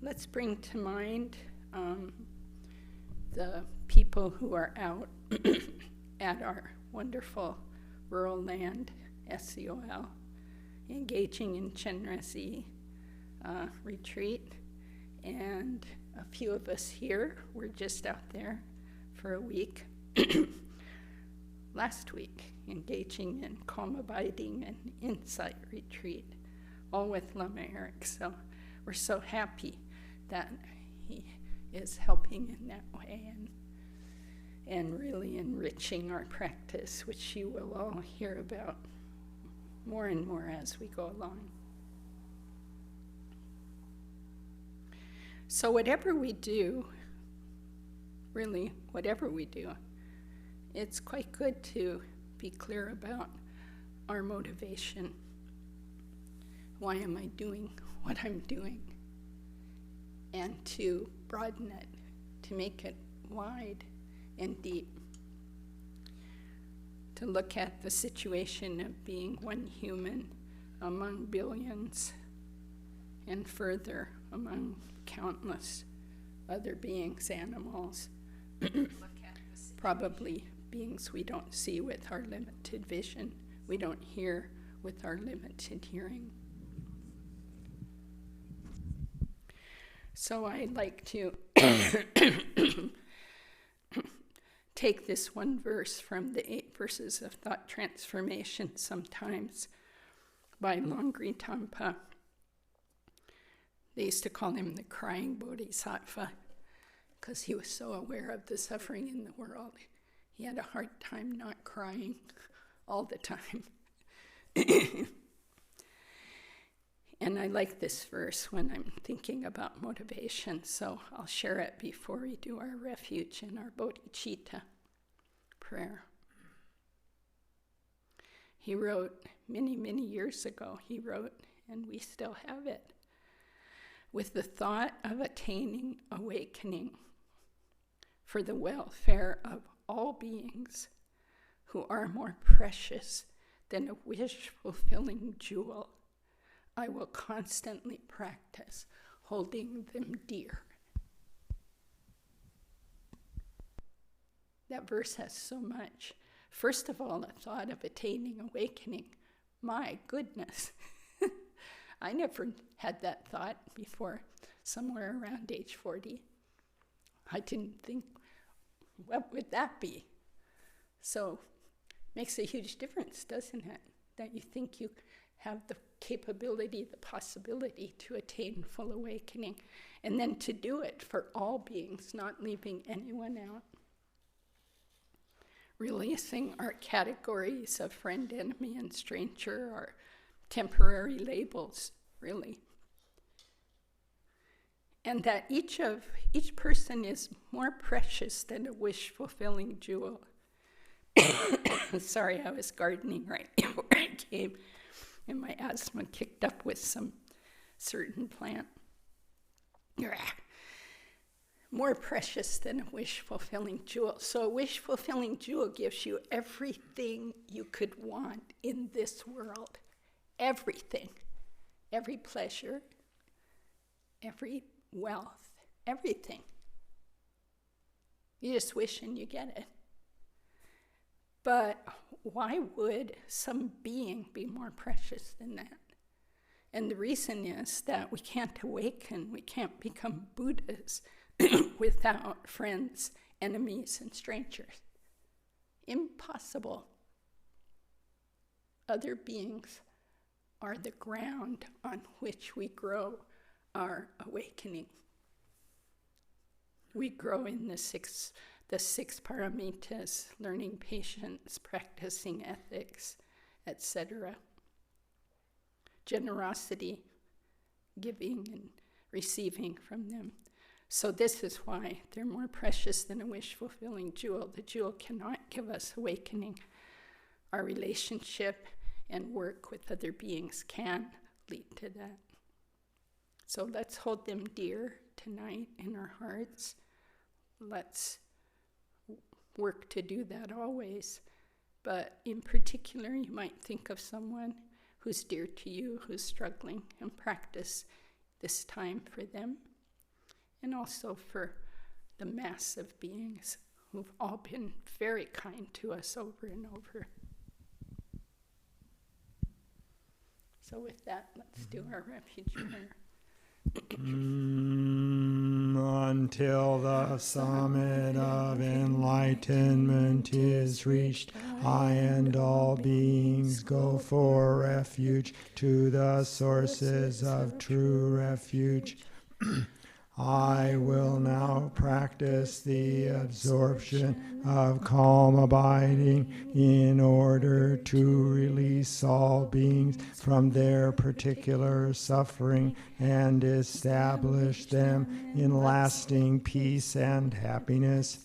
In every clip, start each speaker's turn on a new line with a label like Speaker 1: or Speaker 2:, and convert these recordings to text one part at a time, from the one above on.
Speaker 1: let's bring to mind the people who are out at our wonderful rural land, SCOL, engaging in Chenrezig retreat. And a few of us here were just out there for a week last week, engaging in calm abiding and insight retreat, all with Lama Eric. So we're so happy that he is helping in that way and really enriching our practice, which you will all hear about more and more as we go along. So whatever we do, really, whatever we do, it's quite good to be clear about our motivation. Why am I doing what I'm doing? And to broaden it, to make it wide and deep. To look at the situation of being one human among billions and further among countless other beings, animals, probably beings we don't see with our limited vision, we don't hear with our limited hearing. So I like to take this one verse from the 8 verses of thought transformation sometimes by Longri Tampa. They used to call him the crying bodhisattva because he was so aware of the suffering in the world. He had a hard time not crying all the time. And I like this verse when I'm thinking about motivation, so I'll share it before we do our refuge and our bodhicitta prayer. He wrote many, many years ago, and we still have it, with the thought of attaining awakening for the welfare of all beings who are more precious than a wish-fulfilling jewel, I will constantly practice holding them dear. That verse has so much. First of all, the thought of attaining awakening. My goodness. I never had that thought before, somewhere around age 40. I didn't think, what would that be? So it makes a huge difference, doesn't it? That you think you have the capability, the possibility to attain full awakening, and then to do it for all beings, not leaving anyone out. Releasing our categories of friend, enemy, and stranger, our temporary labels, really. And that each person is more precious than a wish-fulfilling jewel. Sorry, I was gardening right before I came, and my asthma kicked up with some certain plant. More precious than a wish-fulfilling jewel. So a wish-fulfilling jewel gives you everything you could want in this world. Everything. Every pleasure, every wealth, everything. You just wish and you get it. But why would some being be more precious than that? And the reason is that we can't awaken, we can't become Buddhas without friends, enemies, and strangers. Impossible. Other beings are the ground on which we grow our awakening. We grow in the six paramitas, learning patience, practicing ethics, etc. Generosity, giving and receiving from them. So this is why they're more precious than a wish-fulfilling jewel. The jewel cannot give us awakening. Our relationship and work with other beings can lead to that. So let's hold them dear tonight in our hearts. Let's work to do that always. But in particular, you might think of someone who's dear to you, who's struggling, and practice this time for them. and also for the massive beings who've all been very kind to us over and over. So with that, let's do our refuge prayer.
Speaker 2: Until the summit of enlightenment is reached, I and all beings go for refuge to the sources of true refuge. I will now practice the absorption of calm abiding in order to release all beings from their particular suffering and establish them in lasting peace and happiness.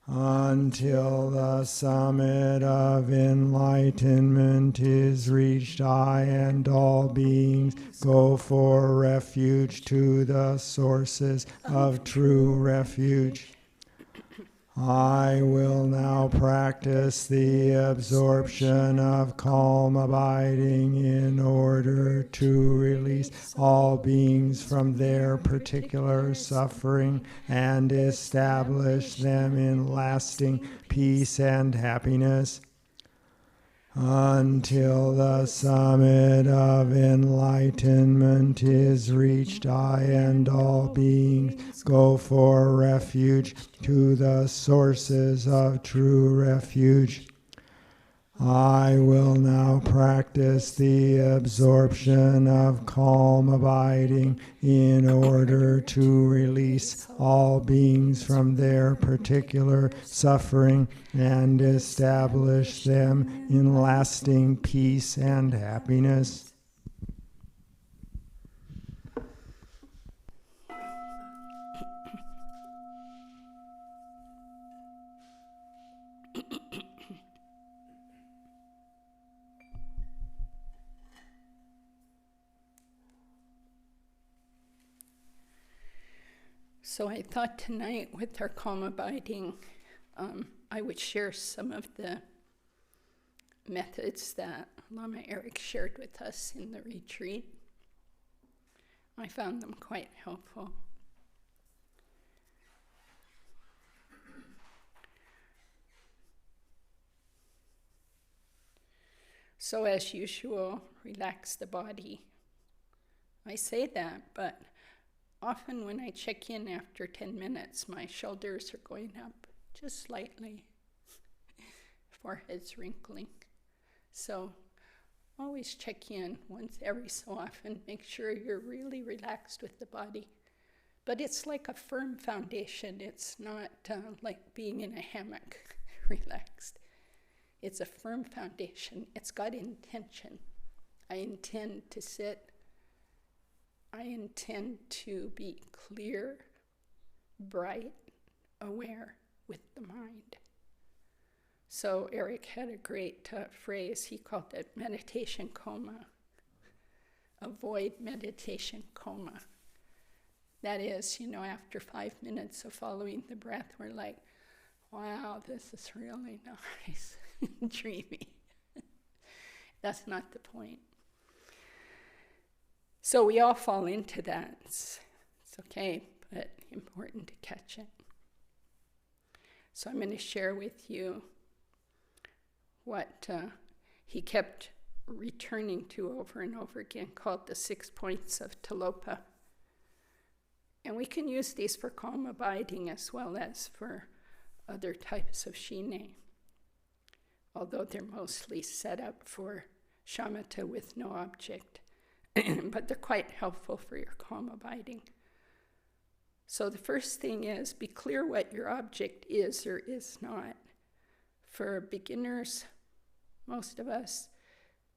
Speaker 2: Until the summit of enlightenment is reached, I and all beings go for refuge to the sources of true refuge. I will now practice the absorption of calm abiding in order to release all beings from their particular suffering and establish them in lasting peace and happiness. Until the summit of enlightenment is reached, I and all beings go for refuge to the sources of true refuge. I will now practice the absorption of calm abiding in order to release all beings from their particular suffering and establish them in lasting peace and happiness.
Speaker 1: So I thought tonight with our calm abiding, I would share some of the methods that Lama Eric shared with us in the retreat. I found them quite helpful. So as usual, relax the body. I say that, but often when I check in after 10 minutes, my shoulders are going up just slightly, forehead's wrinkling. So always check in once every so often, make sure you're really relaxed with the body. But it's like a firm foundation. It's not like being in a hammock relaxed. It's a firm foundation. It's got intention. I intend to sit. I intend to be clear, bright, aware with the mind. So Eric had a great phrase. He called it meditation coma. Avoid meditation coma. That is, after 5 minutes of following the breath, we're like, wow, this is really nice, dreamy. That's not the point. So we all fall into that. It's okay, but important to catch it. So I'm going to share with you what he kept returning to over and over again, called the 6 points of Talopa. And we can use these for calm abiding as well as for other types of shine, although they're mostly set up for shamatha with no object. But they're quite helpful for your calm abiding. So the first thing is, be clear what your object is or is not. For beginners, most of us,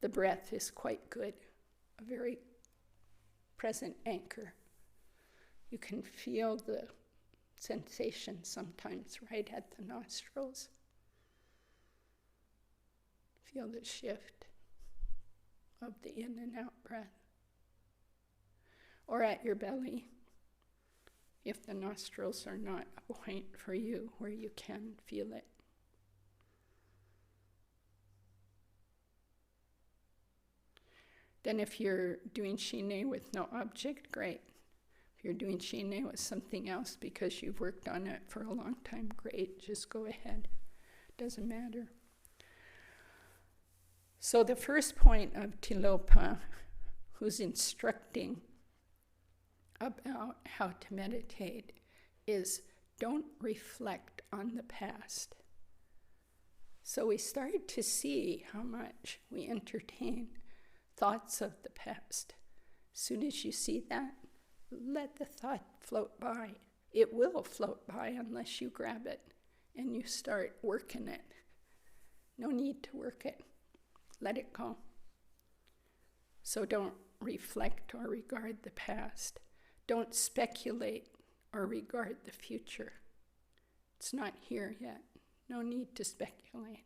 Speaker 1: the breath is quite good, a very present anchor. You can feel the sensation sometimes right at the nostrils. Feel the shift of the in and out breath. Or at your belly, if the nostrils are not a point for you where you can feel it. Then if you're doing shine with no object, great. If you're doing Shine with something else because you've worked on it for a long time, great, just go ahead. Doesn't matter. So the first point of Tilopa, who's instructing about how to meditate, is don't reflect on the past. So we started to see how much we entertain thoughts of the past. As soon as you see that, let the thought float by. It will float by unless you grab it and you start working it. No need to work it. Let it go. So don't reflect or regard the past. Don't speculate or regard the future. It's not here yet. No need to speculate.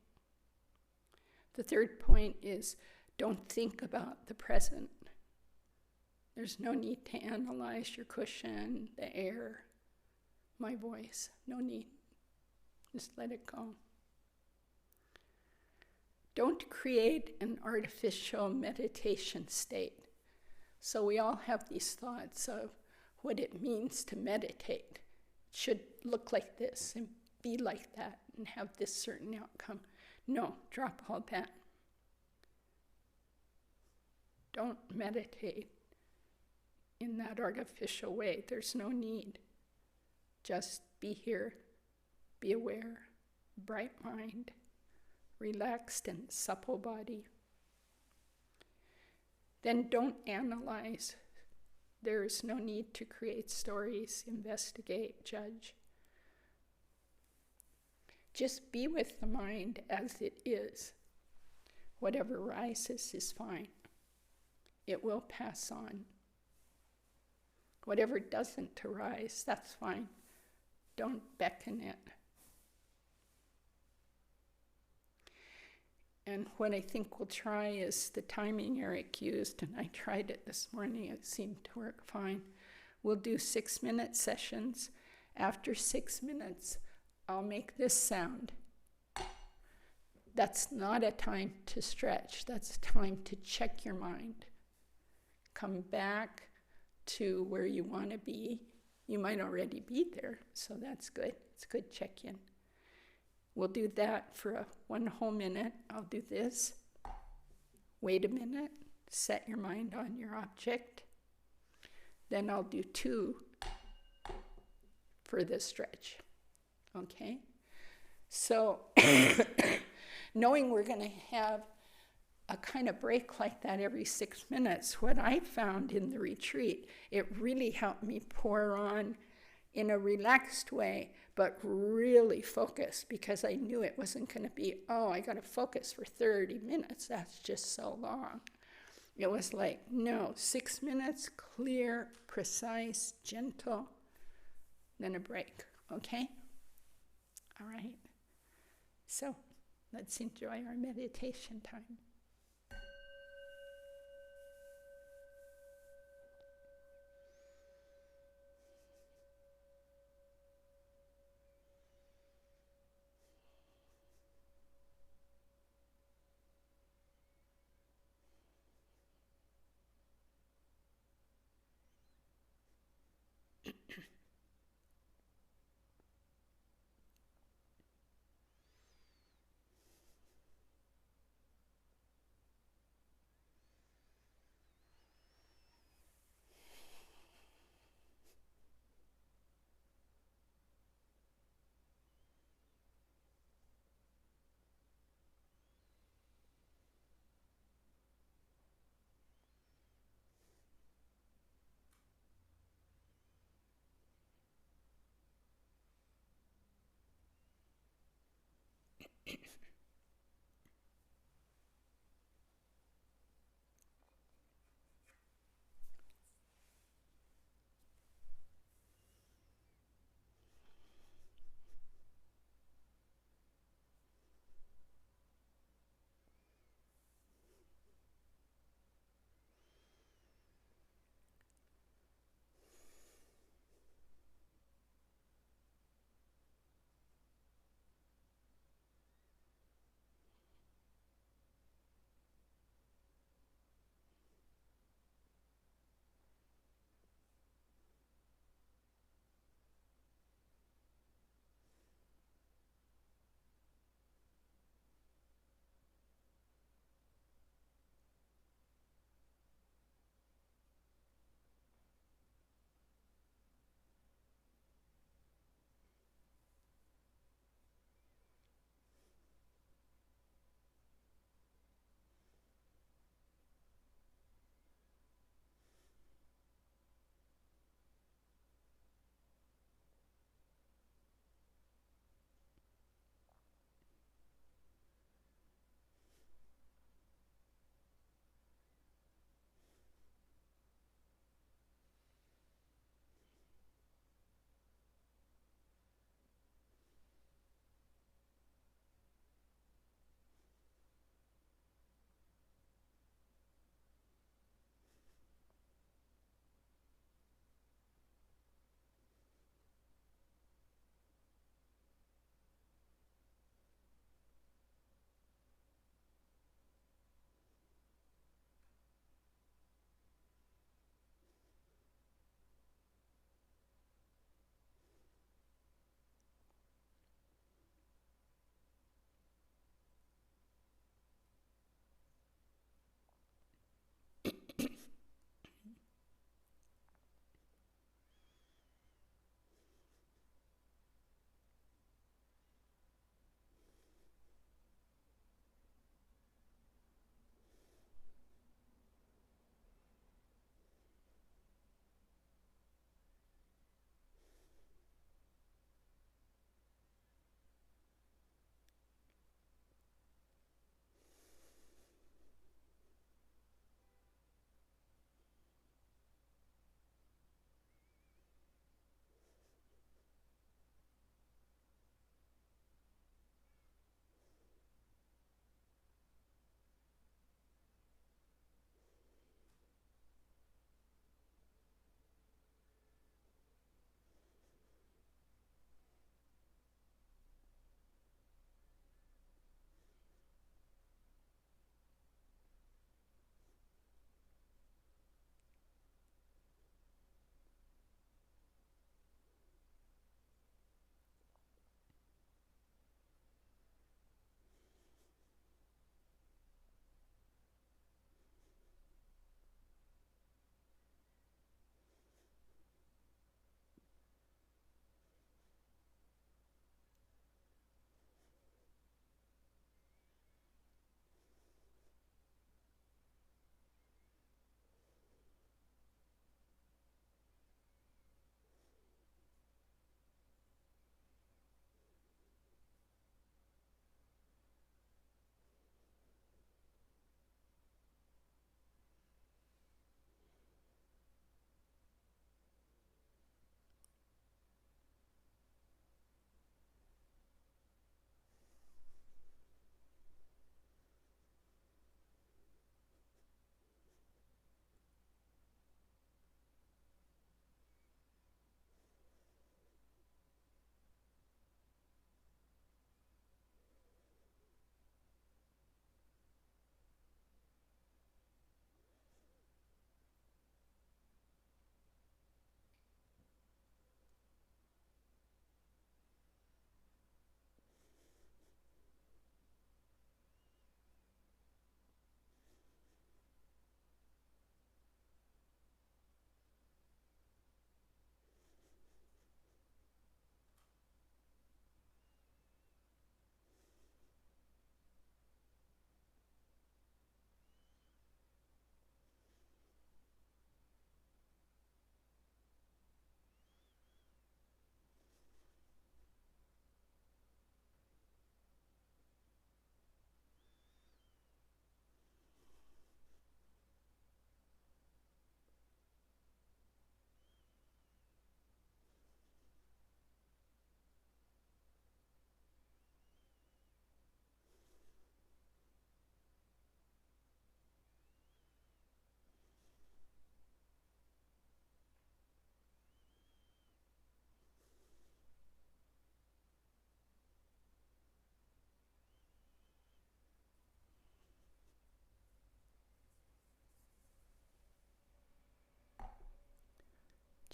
Speaker 1: The third point is don't think about the present. There's no need to analyze your cushion, the air, my voice. No need. Just let it go. Don't create an artificial meditation state. So we all have these thoughts of what it means to meditate. It should look like this and be like that and have this certain outcome. No, drop all that. Don't meditate in that artificial way. There's no need. Just be here, be aware, bright mind, relaxed and supple body. Then don't analyze. There's no need to create stories, investigate, judge. Just be with the mind as it is. Whatever rises is fine. It will pass on. Whatever doesn't arise, that's fine. Don't beckon it. And what I think we'll try is the timing Eric used, and I tried it this morning. It seemed to work fine. We'll do 6-minute sessions. After 6 minutes, I'll make this sound. That's not a time to stretch. That's a time to check your mind. Come back to where you want to be. You might already be there, so that's good. It's a good check-in. We'll do that for 1 whole minute. I'll do this. Wait a minute. Set your mind on your object. Then I'll do 2 for the stretch. Okay? So, knowing we're going to have a kind of break like that every 6 minutes, what I found in the retreat, it really helped me pour on in a relaxed way, but really focus, because I knew it wasn't going to be, I got to focus for 30 minutes. That's just so long. It was like, no, 6 minutes, clear, precise, gentle, then a break, okay? All right. So let's enjoy our meditation time.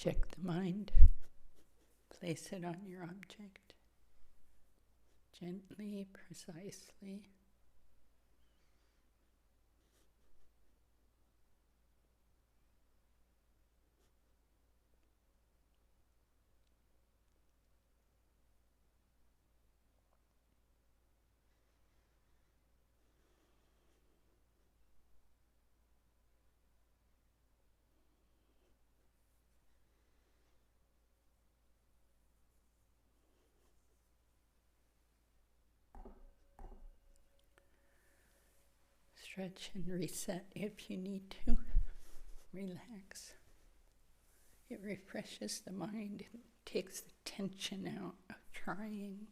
Speaker 1: Check the mind. Place it on your object. Gently, precisely. Stretch and reset if you need to. Relax. It refreshes the mind. It takes the tension out of trying.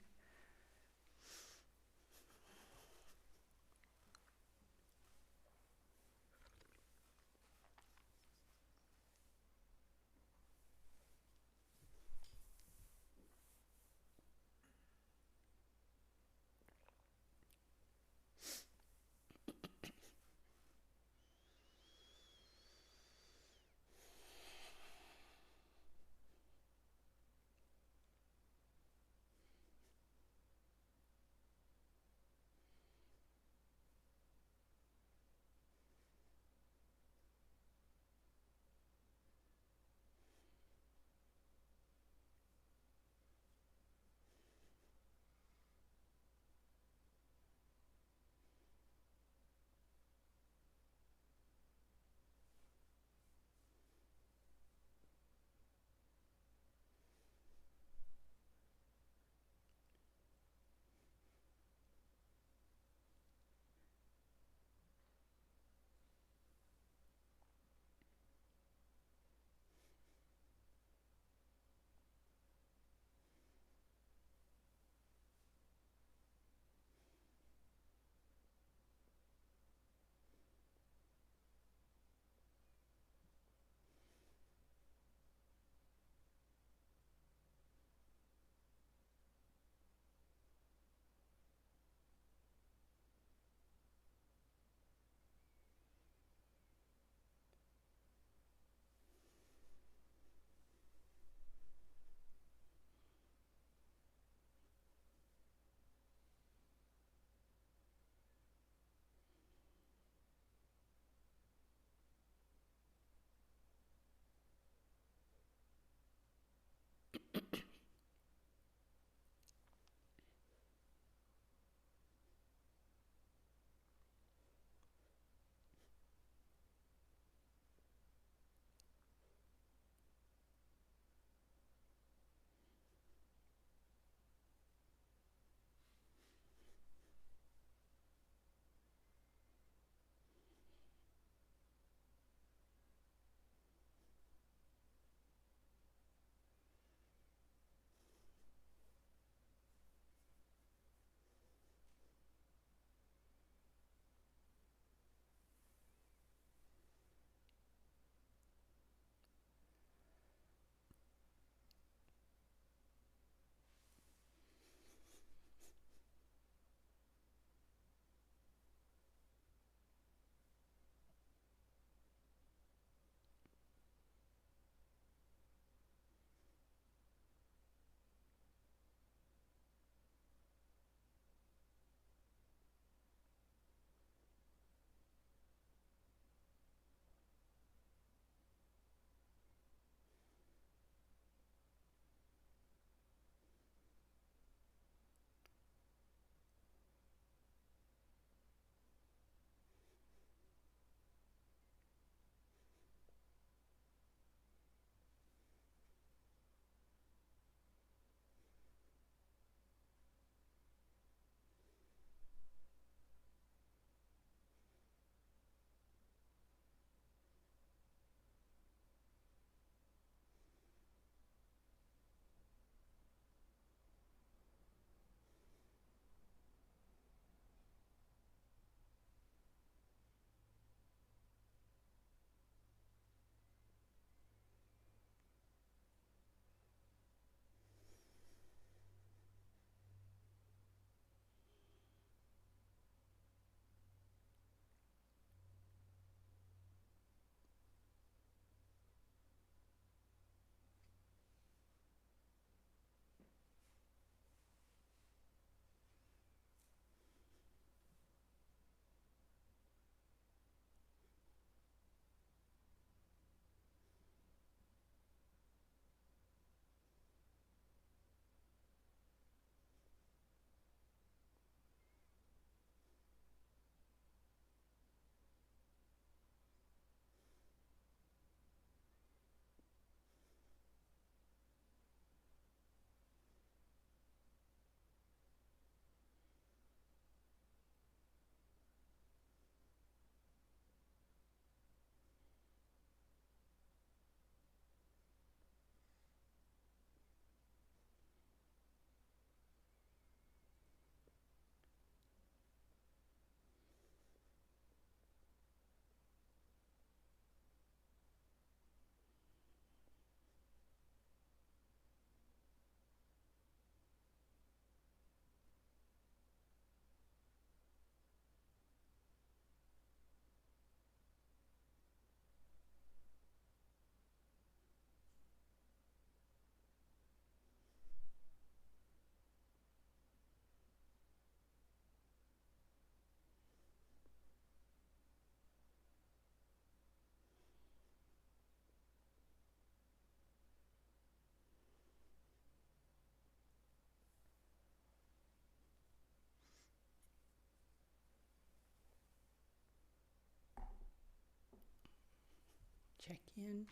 Speaker 1: Check in.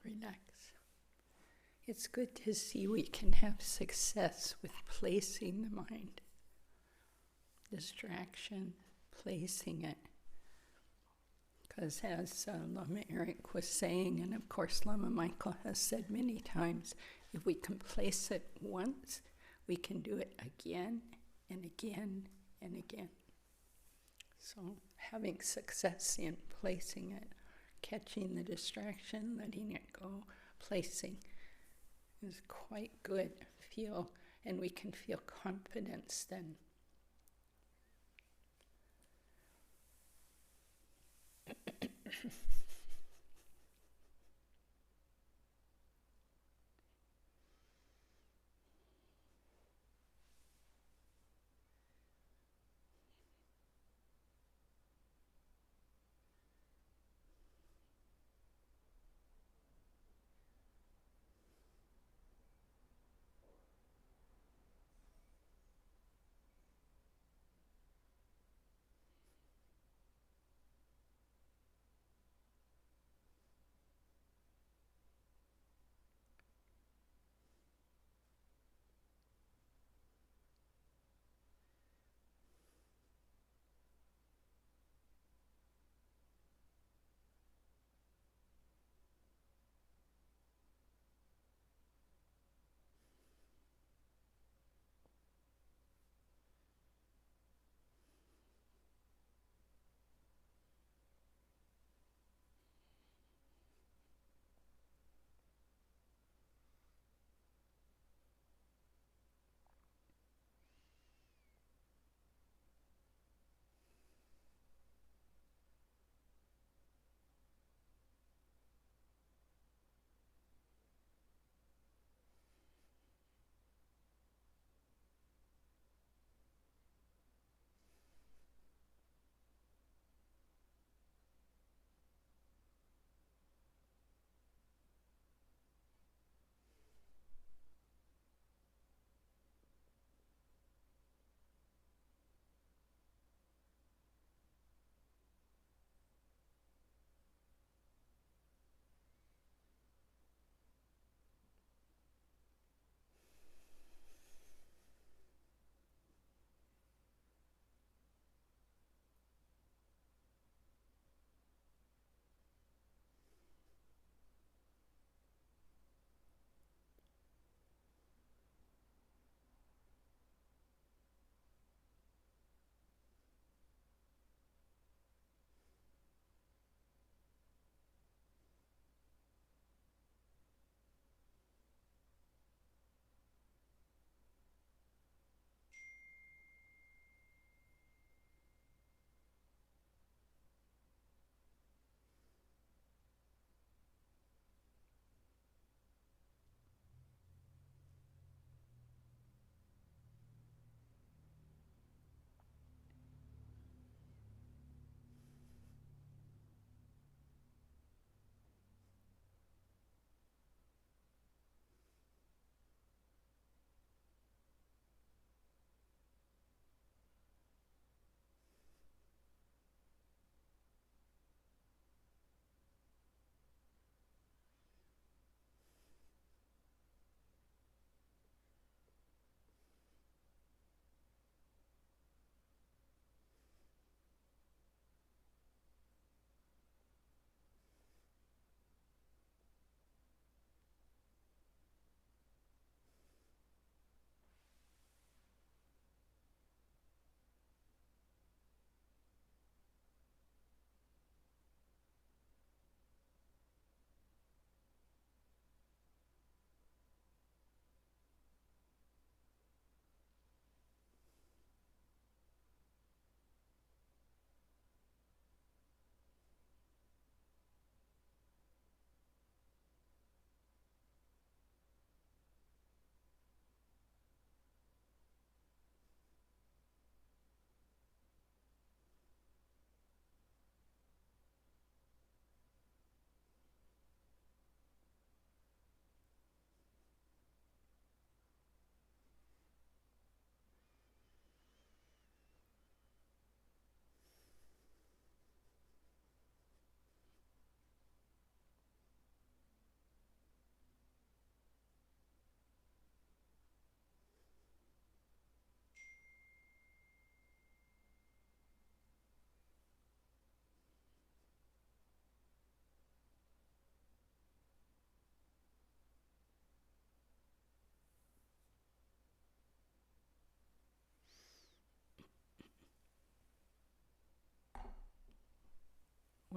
Speaker 1: Relax. It's good to see we can have success with placing the mind. Distraction, placing it. Because as Lama Eric was saying, and of course Lama Michael has said many times, if we can place it once, we can do it again and again and again. So having success in placing it, catching the distraction, letting it go, placing is quite good. And we can feel confidence then.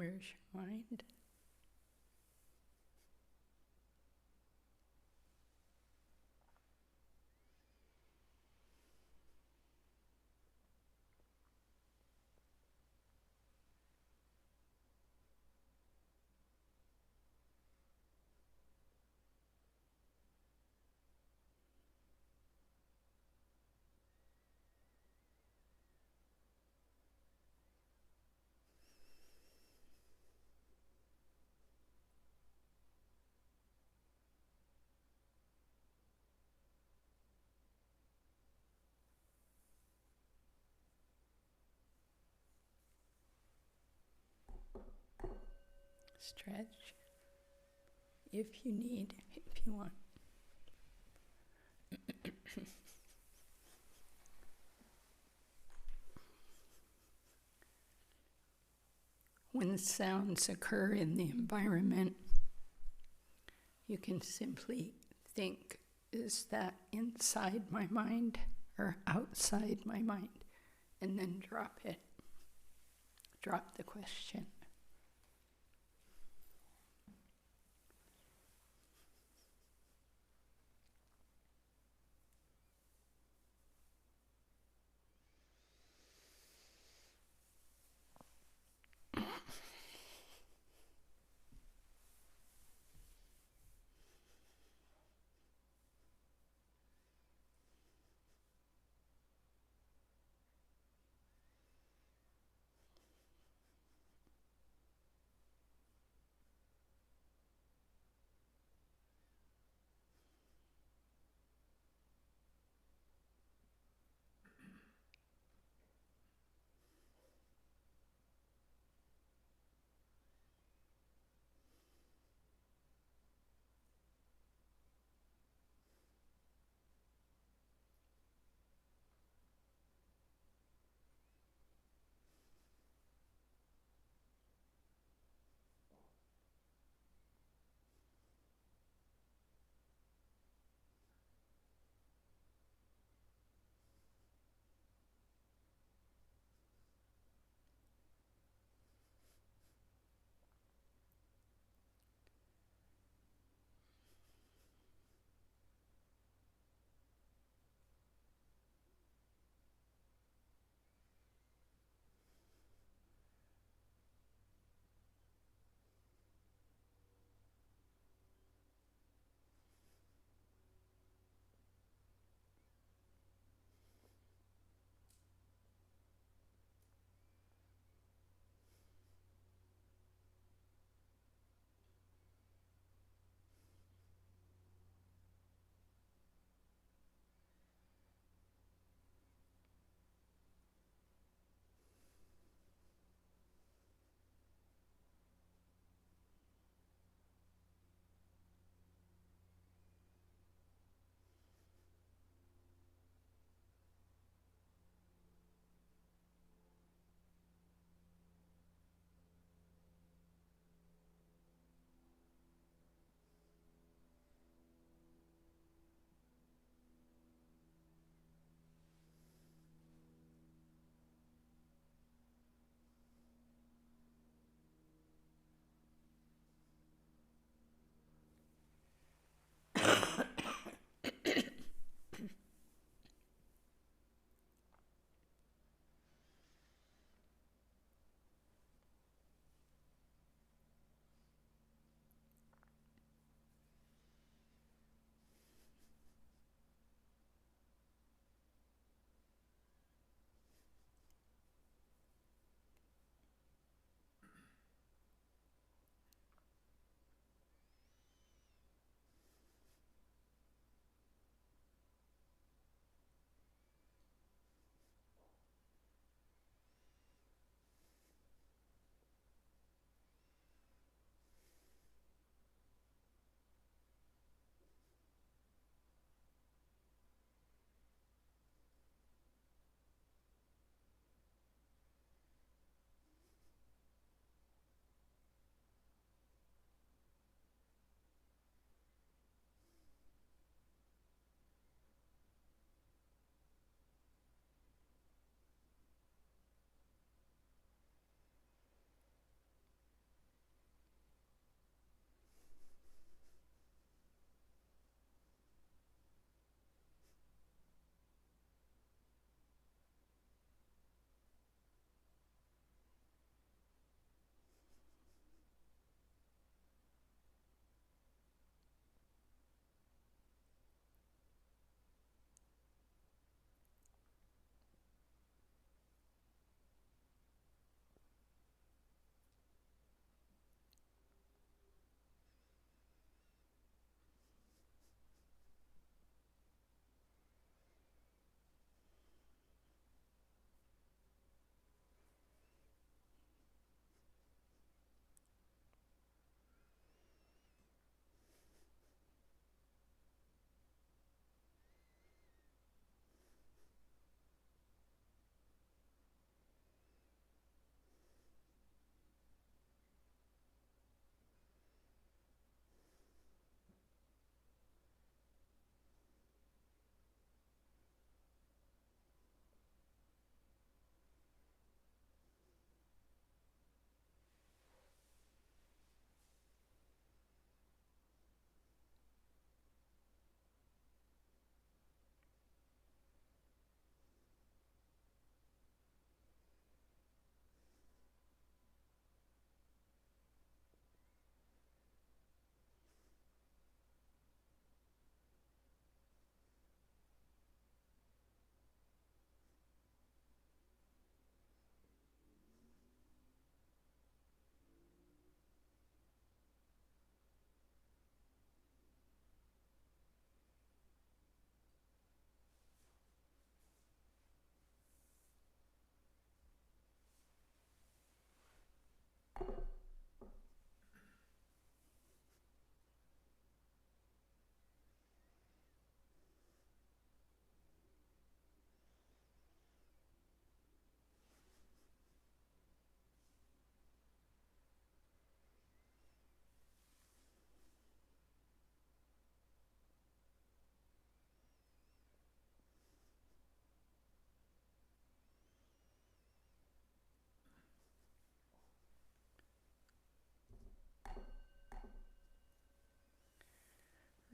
Speaker 1: Where's your mind? Stretch if you need, if you want. When sounds occur in the environment, you can simply think, is that inside my mind or outside my mind? And then drop it. Drop the question.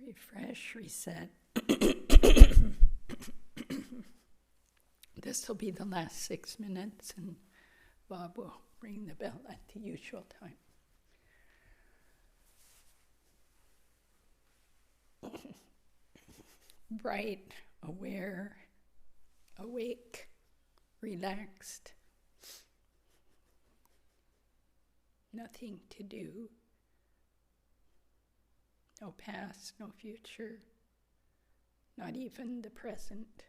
Speaker 1: refresh, reset. This will be the last 6 minutes, and Bob will ring the bell at the usual time. Bright, aware, awake, relaxed. Nothing to do. No past, no future, not even the present.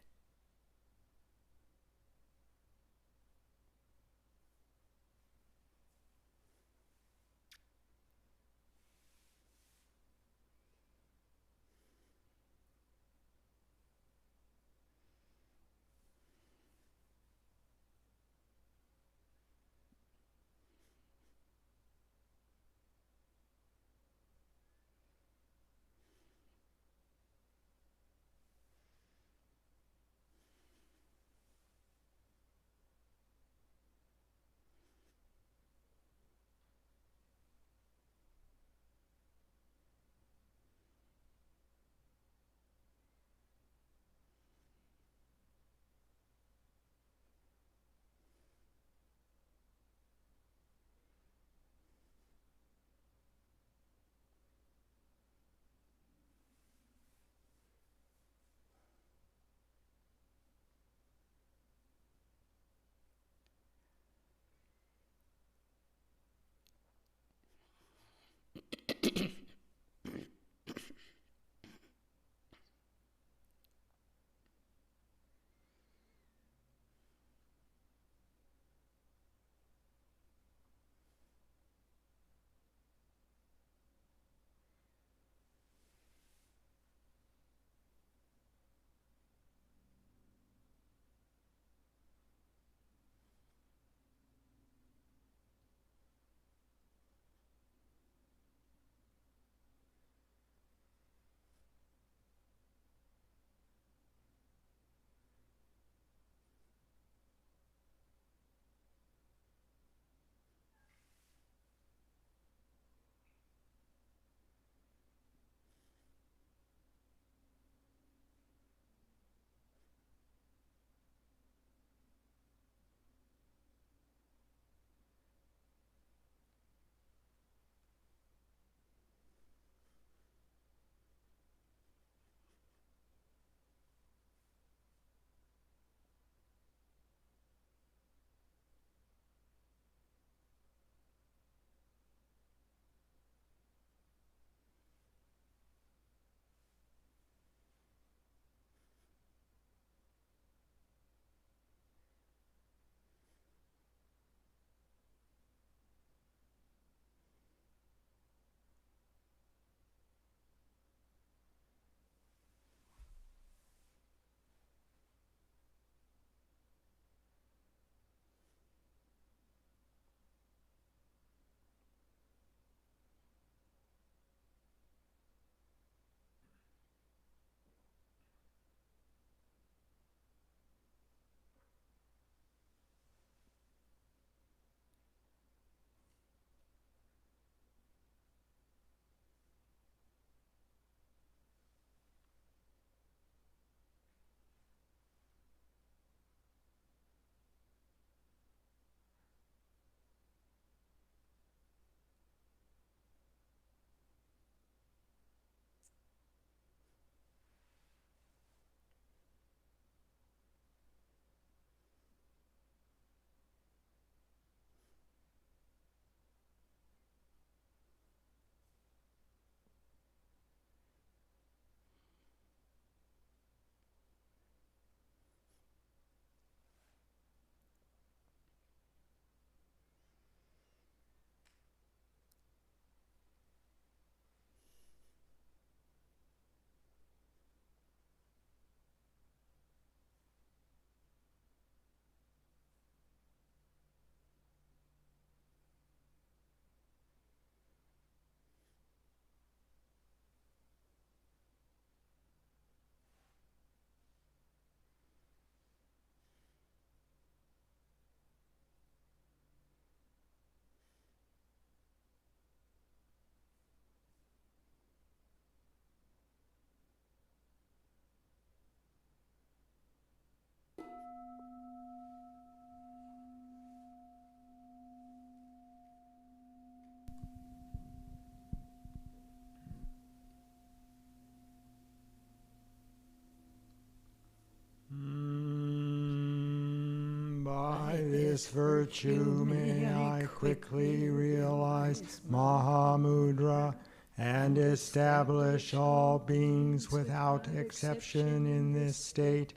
Speaker 2: this virtue may I quickly realize Mahamudra and establish all beings without exception in this state.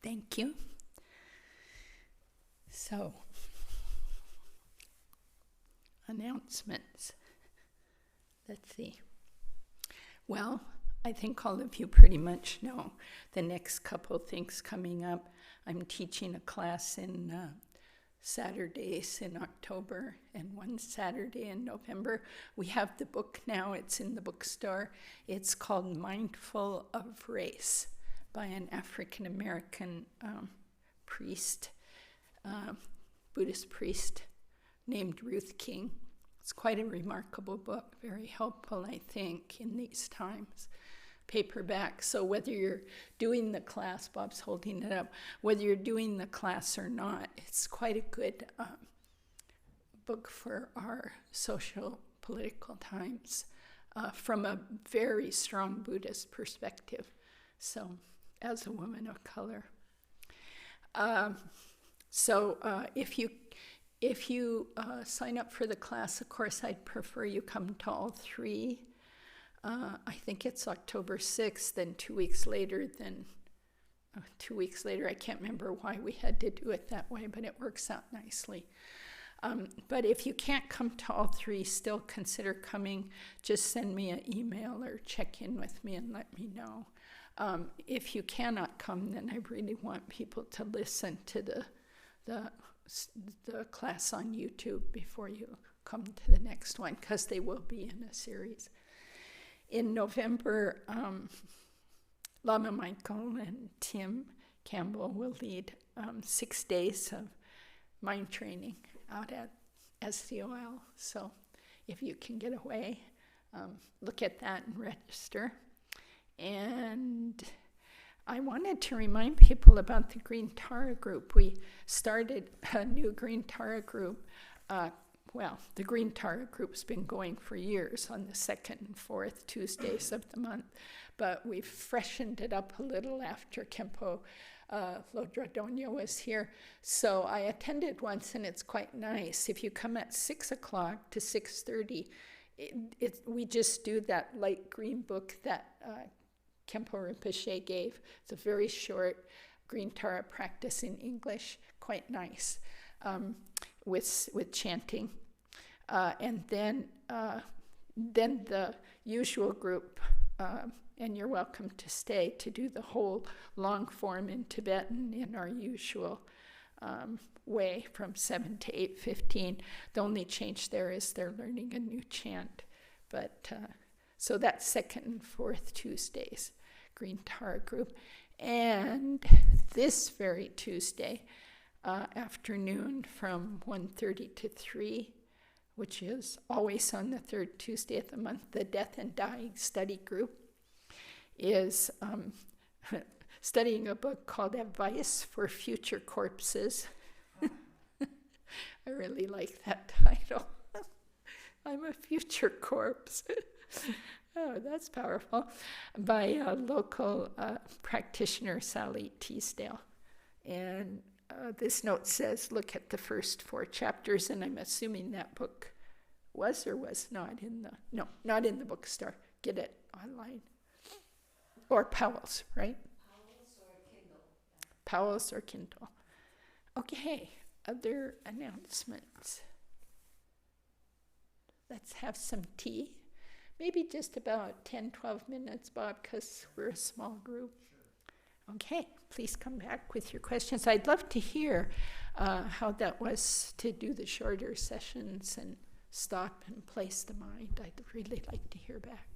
Speaker 1: Thank you. So, announcements. Let's see. Well, I think all of you pretty much know the next couple things coming up. I'm teaching a class in Saturdays in October and one Saturday in November. We have the book now. It's in the bookstore. It's called Mindful of Race by an African-American priest, Buddhist priest named Ruth King. It's quite a remarkable book, very helpful, I think, in these times. Paperback, so whether you're doing the class, Bob's holding it up, whether you're doing the class or not, it's quite a good book for our social, political times from a very strong Buddhist perspective. So, as a woman of color. If you sign up for the class, of course, I'd prefer you come to all three. I think it's October 6th, then 2 weeks later, I can't remember why we had to do it that way, but it works out nicely. But if you can't come to all three, still consider coming. Just send me an email or check in with me and let me know. If you cannot come, then I really want people to listen to the class on YouTube before you come to the next one, because they will be in a series. In November, Lama Michael and Tim Campbell will lead 6 days of mind training out at SCOL. So if you can get away, look at that and register. And I wanted to remind people about the Green Tara group. We started a new Green Tara group. The Green Tara group's been going for years on the second and fourth Tuesdays of the month, but we've freshened it up a little after Kempo Lodradonia was here. So I attended once, and it's quite nice. If you come at 6 o'clock to 6:30, we just do that light green book that Kempo Rinpoche gave. It's a very short Green Tara practice in English, quite nice, with chanting. And then the usual group, and you're welcome to stay to do the whole long form in Tibetan in our usual way from 7 to 8:15. The only change there is they're learning a new chant. But so that's second and fourth Tuesdays, Green Tara group. And this very Tuesday afternoon from 1:30 to 3, which is always on the third Tuesday of the month, the Death and Dying Study Group is studying a book called Advice for Future Corpses. I really like that title. I'm a future corpse. Oh, that's powerful. By a local practitioner, Sally Teasdale. And this note says, look at the first 4 chapters, and I'm assuming that book was or was not not in the bookstore. Get it online. Or Powell's, right?
Speaker 3: Powell's or Kindle.
Speaker 1: Powell's or Kindle. Okay, other announcements. Let's have some tea. Maybe just about 10, 12 minutes, Bob, because we're a small group. Sure. Okay, please come back with your questions. I'd love to hear how that was to do the shorter sessions and stop and place the mind. I'd really like to hear back.